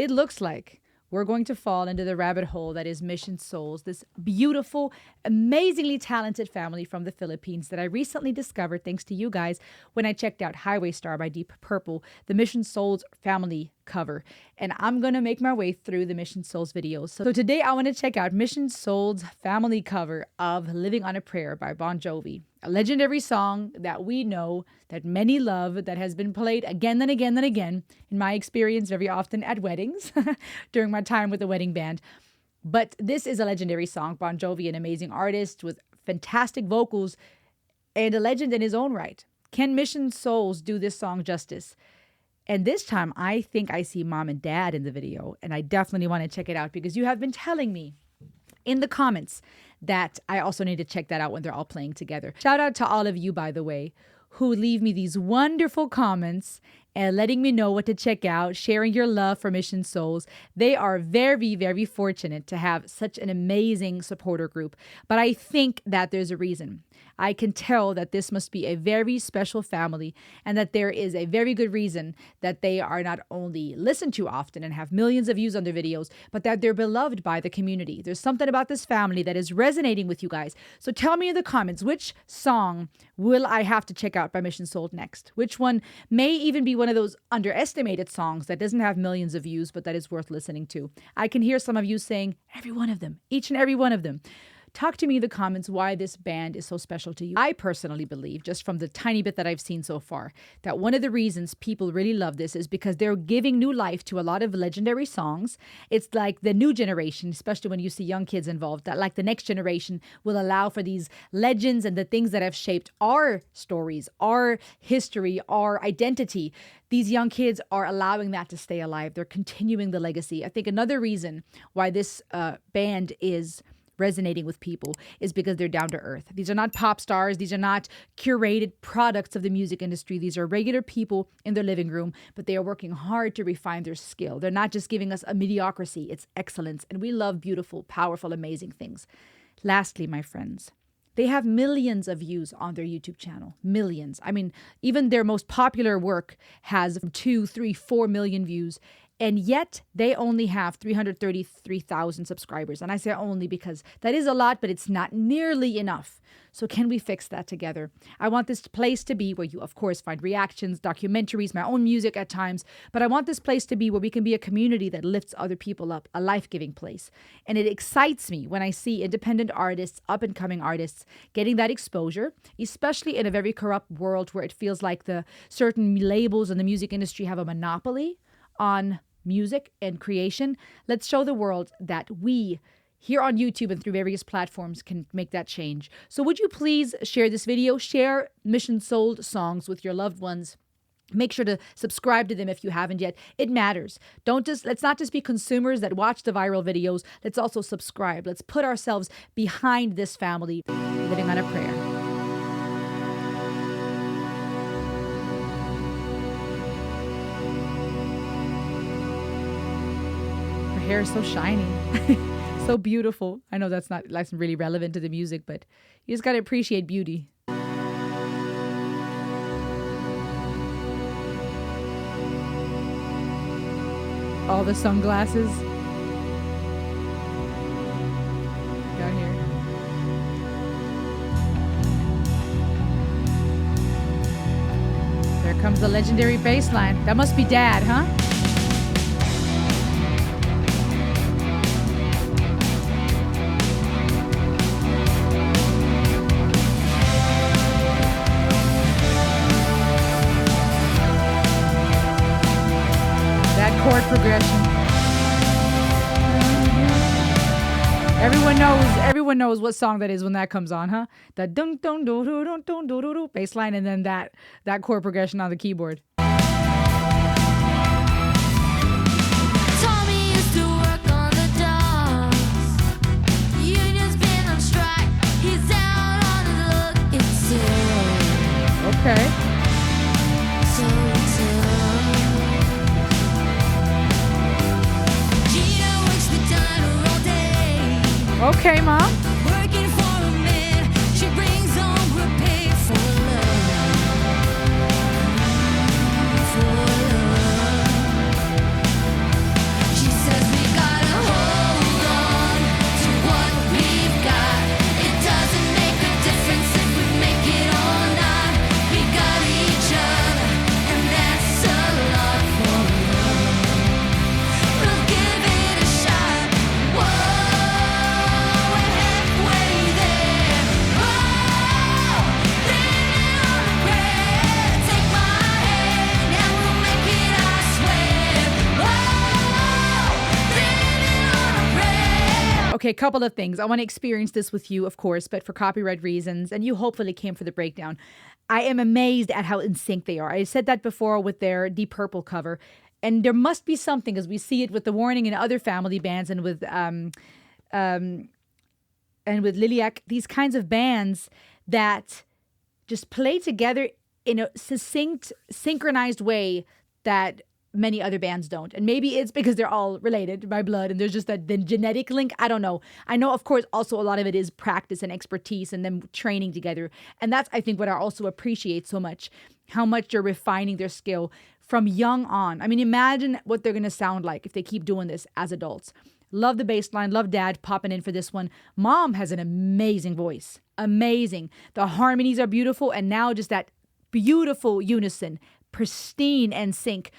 it looks like we're going to fall into the rabbit hole that is Mission Souls, this beautiful, amazingly talented family from the Philippines that I recently discovered thanks to you guys when I checked out Highway Star by Deep Purple, the Mission Souls family cover. And I'm going to make my way through the Mission Souls videos. So today I want to check out Mission Souls family cover of Living on a Prayer by Bon Jovi. A legendary song that we know, that many love, that has been played again and again and again, in my experience, very often at weddings during my time with the wedding band. But this is a legendary song. Bon Jovi, an amazing artist with fantastic vocals and a legend in his own right. Can Mission Souls do this song justice? And this time, I think I see mom and dad in the video, and I definitely want to check it out because you have been telling me in the comments that I also need to check that out when they're all playing together. Shout out to all of you, by the way, who leave me these wonderful comments and letting me know what to check out, sharing your love for Mission Souls. They are very, very fortunate to have such an amazing supporter group. But I think that there's a reason. I can tell that this must be a very special family and that there is a very good reason that they are not only listened to often and have millions of views on their videos, but that they're beloved by the community. There's something about this family that is resonating with you guys. So tell me in the comments, which song will I have to check out by Mission Souls next? Which one may even be one of those underestimated songs that doesn't have millions of views, but that is worth listening to? I can hear some of you saying, every one of them, each and every one of them. Talk to me in the comments why this band is so special to you. I personally believe, just from the tiny bit that I've seen so far, that one of the reasons people really love this is because they're giving new life to a lot of legendary songs. It's like the new generation, especially when you see young kids involved, that like the next generation will allow for these legends and the things that have shaped our stories, our history, our identity. These young kids are allowing that to stay alive. They're continuing the legacy. I think another reason why this band is resonating with people is because they're down to earth. These are not pop stars. These are not curated products of the music industry. These are regular people in their living room, but they are working hard to refine their skill. They're not just giving us a mediocrity. It's excellence. And we love beautiful, powerful, amazing things. Lastly, my friends, they have millions of views on their YouTube channel. Millions. I mean, even their most popular work has 2, 3, 4 million views. And yet they only have 333,000 subscribers. And I say only because that is a lot, but it's not nearly enough. So can we fix that together? I want this place to be where you, of course, find reactions, documentaries, my own music at times. But I want this place to be where we can be a community that lifts other people up, a life-giving place. And it excites me when I see independent artists, up-and-coming artists, getting that exposure, especially in a very corrupt world where it feels like the certain labels in the music industry have a monopoly on music and creation. Let's show the world that we here on YouTube and through various platforms can make that change. So would you please share this video, share Mission Souls songs with your loved ones. Make sure to subscribe to them if you haven't yet. It matters. Let's not just be consumers that watch the viral videos. Let's also subscribe. Let's put ourselves behind this family living on a prayer. Hair is so shiny, so beautiful. I know that's not really relevant to the music, but you just got to appreciate beauty. All the sunglasses down here. There comes the legendary bass line. That must be Dad, huh? Chord progression. Everyone knows what song that is when that comes on, huh? The dun dun do do dun dun do do do bass line and then that chord progression on the keyboard. Tommy used to work on the docks. Union's been on strike. He's out on his luck. It's okay. Okay, Mom. Working for a man, she brings home her pay for love. Okay, a couple of things. I want to experience this with you, of course, but for copyright reasons, and you hopefully came for the breakdown. I am amazed at how in sync they are. I said that before with their Deep Purple cover, and there must be something as we see it with the Warning and other family bands, and with Liliac, these kinds of bands that just play together in a succinct, synchronized way that many other bands don't. And maybe it's because they're all related by blood and there's just that the genetic link. I don't know. I know, of course, also a lot of it is practice and expertise and them training together. And that's, I think, what I also appreciate so much, how much they're refining their skill from young on. I mean, imagine what they're going to sound like if they keep doing this as adults. Love the bass line. Love Dad popping in for this one. Mom has an amazing voice. Amazing. The harmonies are beautiful. And now just that beautiful unison, pristine and sync.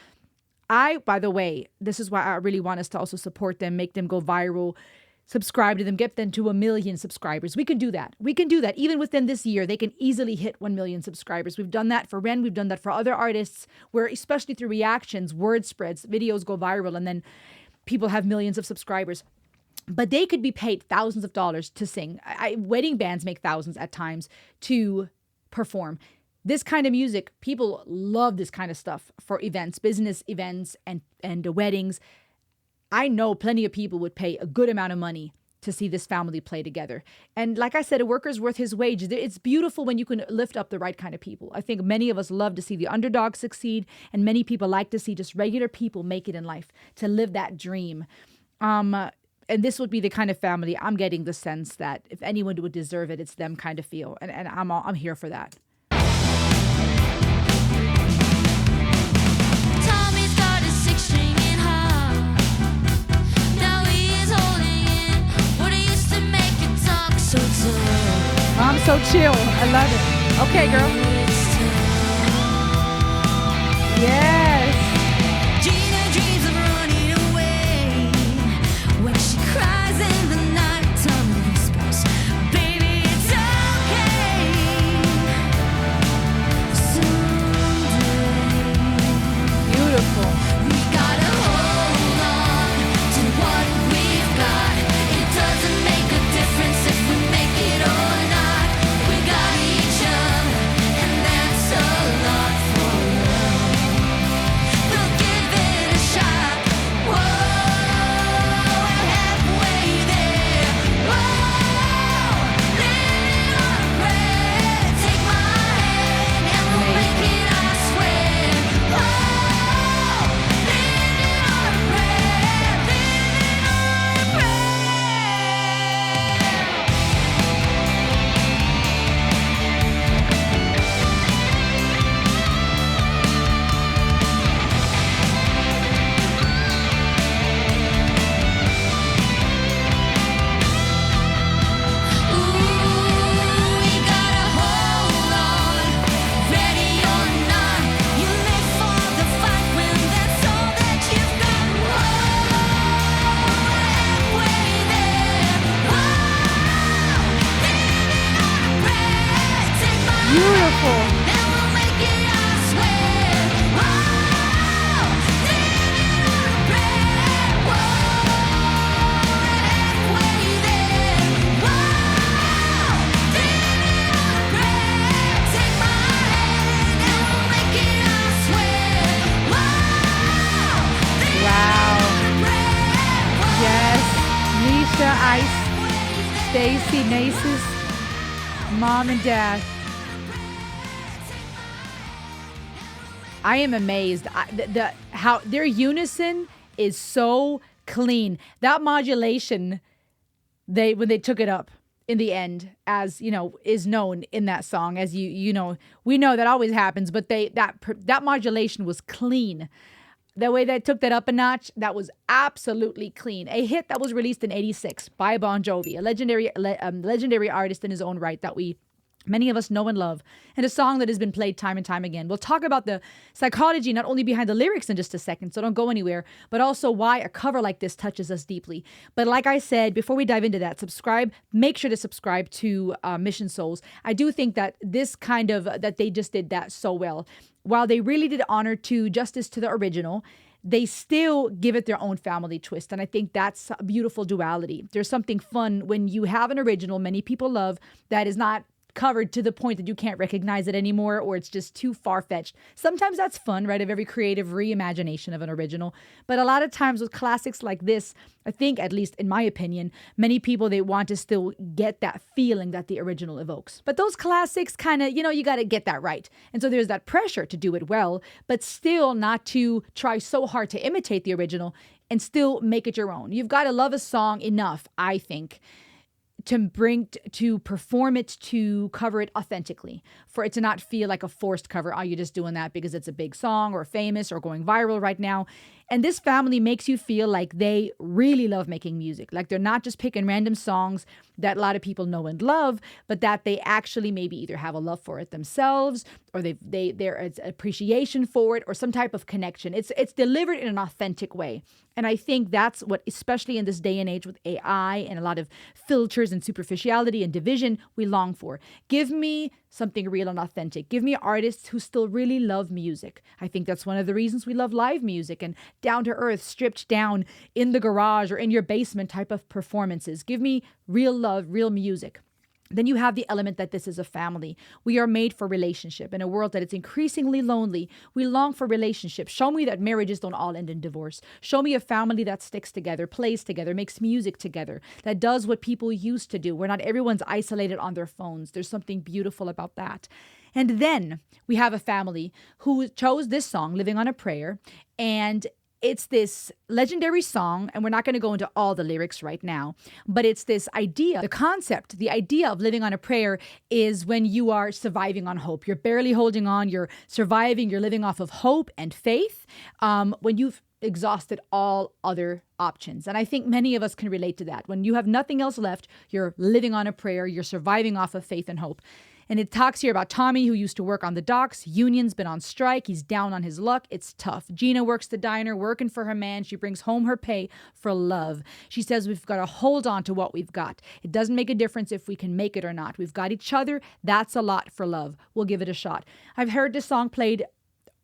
By the way, this is why I really want us to also support them, make them go viral, subscribe to them, get them to 1 million subscribers. We can do that. We can do that. Even within this year, they can easily hit 1 million subscribers. We've done that for Ren. We've done that for other artists where, especially through reactions, word spreads, videos go viral, and then people have millions of subscribers. But they could be paid thousands of dollars to sing. Wedding bands make thousands at times to perform. This kind of music, people love this kind of stuff for events, business events and weddings. I know plenty of people would pay a good amount of money to see this family play together. And like I said, a worker's worth his wage. It's beautiful when you can lift up the right kind of people. I think many of us love to see the underdog succeed, and many people like to see just regular people make it in life, to live that dream. And this would be the kind of family I'm getting the sense that if anyone would deserve it, it's them kind of feel. And I'm here for that. Tommy started 6-string in half. Now he is holding in what he used to make it talk so tough. I'm so chill. I love it. Okay, girl. Yes. Gina dreams of running away when she cries in the night. Tommy whispers, "Baby, it's okay. Someday Beautiful. we gotta hold on to what we've got. It doesn't make a difference if we make it or not. We got each other, and that's a lot for love. We'll give it a shot. Whoa, we're halfway there. Whoa, living on a prayer. Take my hand and we'll make it, I swear. Whoa, living on a prayer. Living on a we gotta hold on, ready or not. You live for the fight when that's all that you've got. Whoa, halfway there. Whoa, living on a prayer. Take my Beautiful. hand and we'll make it, I swear. Whoa, living on a prayer. Whoa, halfway there. Whoa, living on a prayer. Take my hand and we'll make it, I swear. Whoa, living Wow. on a prayer. Yes. Nisha, Ice, Stacy, Naces, Mom and Dad. I am amazed. How their unison is so clean. That modulation, when they took it up in the end, as you know, is known in that song. As you know, we know that always happens, but that modulation was clean. The way they took that up a notch, that was absolutely clean. A hit that was released in '86 by Bon Jovi, a legendary artist in his own right that many of us know and love, and a song that has been played time and time again. We'll talk about the psychology not only behind the lyrics in just a second, so don't go anywhere, but also why a cover like this touches us deeply. But like I said, before we dive into that, make sure to subscribe to Mission Souls. I do think that this kind of, that they just did that so well. While they really did honor to justice to the original, they still give it their own family twist. And I think that's a beautiful duality. There's something fun when you have an original many people love that is not covered to the point that you can't recognize it anymore, or it's just too far-fetched. Sometimes that's fun, right? Of every creative reimagination of an original. But a lot of times with classics like this, I think, at least in my opinion, many people, they want to still get that feeling that the original evokes. But those classics kind of, you got to get that right. And so there's that pressure to do it well, but still not to try so hard to imitate the original and still make it your own. You've got to love a song enough, I think, to perform it, to cover it authentically, for it to not feel like a forced cover. Oh, you're just doing that because it's a big song or famous or going viral right now. And this family makes you feel like they really love making music. Like they're not just picking random songs that a lot of people know and love, but that they actually maybe either have a love for it themselves, or there's appreciation for it, or some type of connection. It's delivered in an authentic way. And I think that's what, especially in this day and age with AI and a lot of filters and superficiality and division, we long for. Give me something real and authentic. Give me artists who still really love music. I think that's one of the reasons we love live music and down to earth, stripped down in the garage or in your basement type of performances. Give me real love, real music. Then you have the element that this is a family. We are made for relationship. In a world that is increasingly lonely, we long for relationship. Show me that marriages don't all end in divorce. Show me a family that sticks together, plays together, makes music together, that does what people used to do, where not everyone's isolated on their phones. There's something beautiful about that. And then we have a family who chose this song, Living on a Prayer, and it's this legendary song, and we're not going to go into all the lyrics right now, but it's this idea, the concept, the idea of living on a prayer is when you are surviving on hope. You're barely holding on, you're surviving, you're living off of hope and faith when you've exhausted all other options. And I think many of us can relate to that. When you have nothing else left, you're living on a prayer, you're surviving off of faith and hope. And it talks here about Tommy, who used to work on the docks. Union's been on strike. He's down on his luck. It's tough. Gina works the diner, working for her man. She brings home her pay for love. She says we've got to hold on to what we've got. It doesn't make a difference if we can make it or not. We've got each other. That's a lot for love. We'll give it a shot. I've heard this song played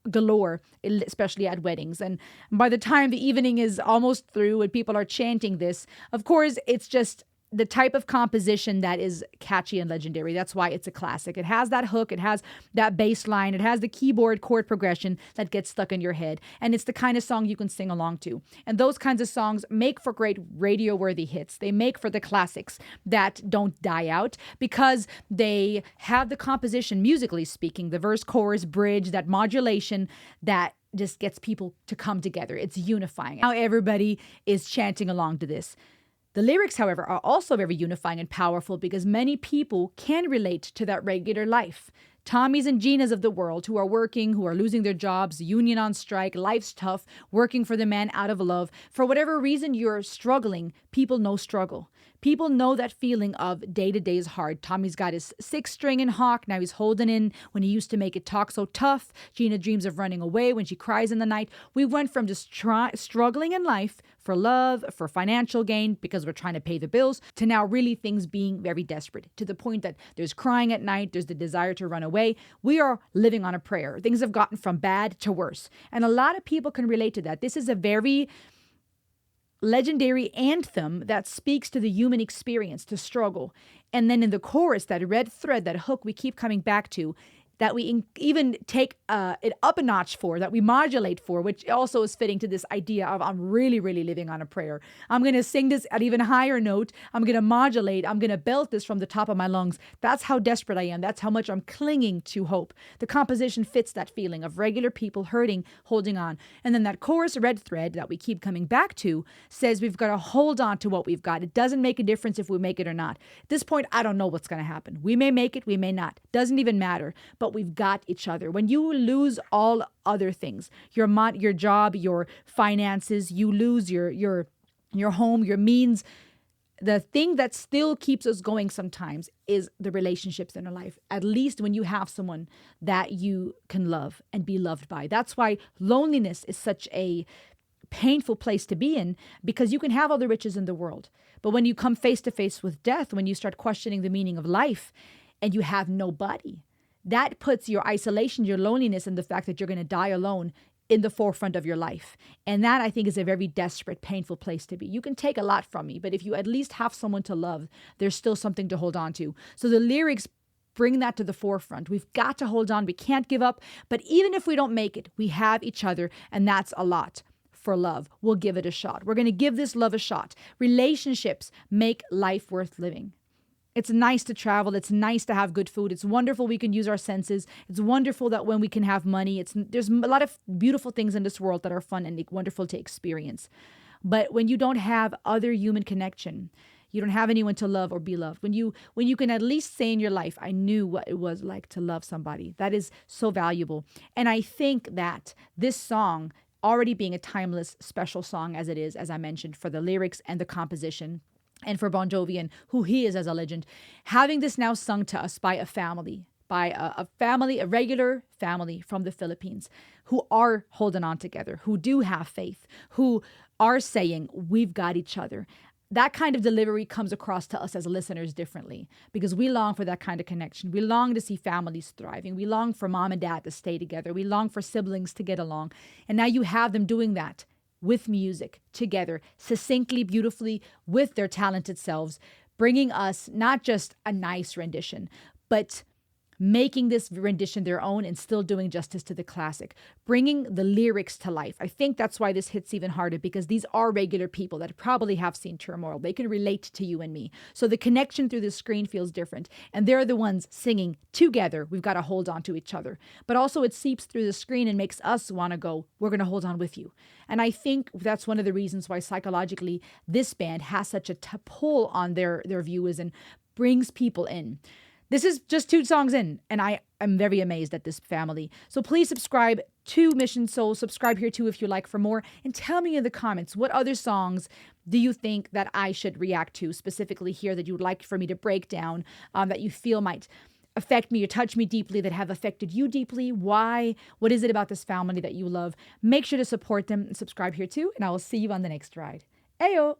galore, especially at weddings. And by the time the evening is almost through and people are chanting this, of course, it's just the type of composition that is catchy and legendary. That's why it's a classic. It has that hook. It has that bass line. It has the keyboard chord progression that gets stuck in your head. And it's the kind of song you can sing along to. And those kinds of songs make for great radio-worthy hits. They make for the classics that don't die out because they have the composition, musically speaking, the verse, chorus, bridge, that modulation that just gets people to come together. It's unifying. Now everybody is chanting along to this. The lyrics, however, are also very unifying and powerful because many people can relate to that regular life. Tommies and Ginas of the world who are working, who are losing their jobs, union on strike, life's tough, working for the man out of love. For whatever reason you're struggling, people know struggle. People know that feeling of day-to-day is hard. Tommy's got his sixth string in Hawk. Now he's holding in when he used to make it talk so tough. Gina dreams of running away when she cries in the night. We went from just struggling in life for love, for financial gain, because we're trying to pay the bills, to now really things being very desperate, to the point that there's crying at night, there's the desire to run away. We are living on a prayer. Things have gotten from bad to worse. And a lot of people can relate to that. This is a very legendary anthem that speaks to the human experience, to struggle. And then in the chorus, that red thread, that hook we keep coming back to, that we even take it up a notch for, that we modulate for, which also is fitting to this idea of I'm really, really living on a prayer. I'm going to sing this at even higher note. I'm going to modulate. I'm going to belt this from the top of my lungs. That's how desperate I am. That's how much I'm clinging to hope. The composition fits that feeling of regular people hurting, holding on. And then that chorus red thread that we keep coming back to says we've got to hold on to what we've got. It doesn't make a difference if we make it or not. At this point, I don't know what's going to happen. We may make it, we may not. Doesn't even matter. But we've got each other. When you lose all other things, your job, your finances, you lose your home, your means, the thing that still keeps us going sometimes is the relationships in our life. At least when you have someone that you can love and be loved by. That's why loneliness is such a painful place to be in, because you can have all the riches in the world. But when you come face to face with death, when you start questioning the meaning of life and you have nobody, that puts your isolation, your loneliness, and the fact that you're going to die alone in the forefront of your life. And that, I think, is a very desperate, painful place to be. You can take a lot from me, but if you at least have someone to love, there's still something to hold on to. So the lyrics bring that to the forefront. We've got to hold on. We can't give up. But even if we don't make it, we have each other, and that's a lot. For love, we'll give it a shot. We're going to give this love a shot. Relationships make life worth living. It's nice to travel. It's nice to have good food. It's wonderful we can use our senses. It's wonderful that when we can have money, there's a lot of beautiful things in this world that are fun and wonderful to experience. But when you don't have other human connection, you don't have anyone to love or be loved. When you can at least say in your life, I knew what it was like to love somebody. That is so valuable. And I think that this song, already being a timeless, special song as it is, as I mentioned, for the lyrics and the composition, and for Bon Jovi and who he is as a legend, having this now sung to us by a family, a regular family from the Philippines who are holding on together, who do have faith, who are saying, we've got each other. That kind of delivery comes across to us as listeners differently because we long for that kind of connection. We long to see families thriving. We long for mom and dad to stay together. We long for siblings to get along. And now you have them doing that with music together, succinctly, beautifully, with their talented selves, bringing us not just a nice rendition, but making this rendition their own and still doing justice to the classic, bringing the lyrics to life. I think that's why this hits even harder, because these are regular people that probably have seen Turmoil. They can relate to you and me. So the connection through the screen feels different. And they're the ones singing together. We've got to hold on to each other. But also it seeps through the screen and makes us want to go, we're going to hold on with you. And I think that's one of the reasons why psychologically this band has such a pull on their viewers and brings people in. This is just 2 songs in, and I am very amazed at this family. So please subscribe to Mission Soul. Subscribe here too if you like for more. And tell me in the comments, what other songs do you think that I should react to specifically here that you would like for me to break down, that you feel might affect me or touch me deeply, that have affected you deeply? Why? What is it about this family that you love? Make sure to support them and subscribe here too, and I will see you on the next ride. Ayo!